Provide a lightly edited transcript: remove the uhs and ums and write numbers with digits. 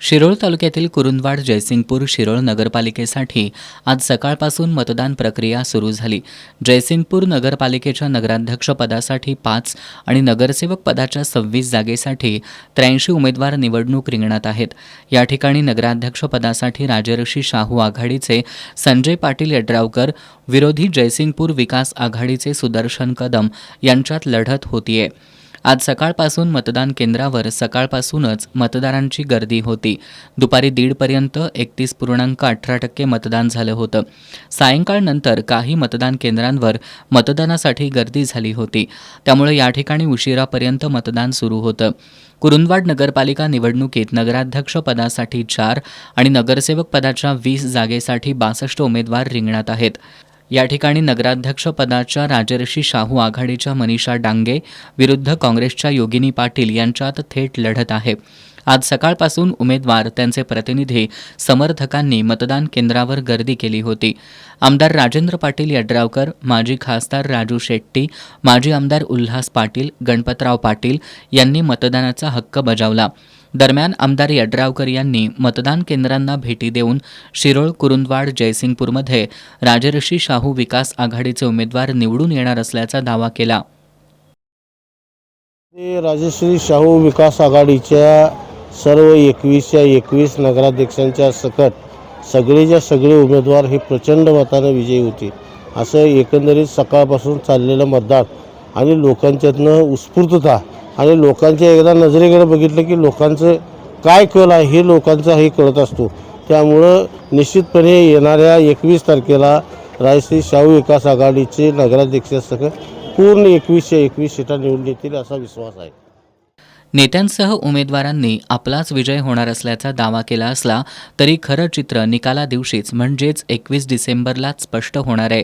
शिरोळ तालुक्यातील कुरुंदवाड जयसिंगपूर शिरोळ नगरपालिकेसाठी आज सकाळपासून मतदान प्रक्रिया सुरू झाली। जयसिंगपूर नगरपालिकेच्या नगराध्यक्ष पदासाठी 5 आणि नगरसेवक पदाच्या 26 जागेसाठी 83 उमेदवार निवडणूक रिंगणात आहेत। या ठिकाणी नगराध्यक्ष पदासाठी राजर्षी शाहू आघाडीचे संजय पाटील यड्रावकर विरोधी जयसिंगपूर विकास आघाडीचे सुदर्शन कदम यांच्यात लढत होतीये। आज सकाळपासून मतदान केंद्रावर सकाळपासूनच मतदारांची गर्दी होती। दुपारी 1:30 पर्यंत 31.18% मतदान झालं होतं। सायंकाळनंतर काही मतदान केंद्रांवर मतदानासाठी गर्दी झाली होती, त्यामुळे या ठिकाणी उशिरापर्यंत मतदान सुरू होतं। कुरुंदवाड नगरपालिका निवडणुकीत नगराध्यक्ष पदासाठी 4 आणि नगरसेवक पदाच्या 20 जागेसाठी 62 उमेदवार रिंगणात आहेत। या ठिकाणी नगराध्यक्ष पदाच्या राजर्षी शाहू आघाडीच्या मनीषा डांगे विरुद्ध काँग्रेसच्या योगिनी पाटील यांच्यात थेट लढत आहे। आज सकाळपासून उमेदवार, त्यांचे प्रतिनिधी, समर्थकांनी मतदान केंद्रावर गर्दी केली होती। आमदार राजेंद्र पाटील यड्रावकर, माजी खासदार राजू शेट्टी, माजी आमदार उल्हास पाटील, गणपतराव पाटील यांनी मतदानाचा हक्क बजावला। दरम्यान आमदार यड्रावकर यांनी मतदान केंद्रांना भेटी देऊन शिरोळ, कुरुंदवाड, जयसिंगपूरमध्ये राजर्षी शाहू विकास आघाडीचे उमेदवार निवडून येणार असल्याचा दावा केला। राजश्री शाहू विकास आघाडीच्या सर्व 21 नगराध्यक्षांच्या सकट सगळे उमेदवार हे प्रचंड मताने विजयी होते। असं एकंदरीत सकाळपासून चाललेलं मतदान आणि लोकांच्यातनं उत्स्फूर्तता आणि लोकांच्या एकदा नजरेकडे बघितलं की लोकांचं काय कल आहे हे लोकांचा हे कळत असतो। त्यामुळं निश्चितपणे येणाऱ्या 21 तारखेला राजश्री शाहू विकास आघाडीचे नगराध्यक्षासह पूर्ण 21 सीटा निवडून येतील असा विश्वास आहे। नेत्यांसह उमेदवारांनी आपलाच विजय होणार असल्याचा दावा केला असला तरी खरं चित्र निकाला दिवशीच म्हणजेच 21 डिसेंबरलाच स्पष्ट होणार आहे।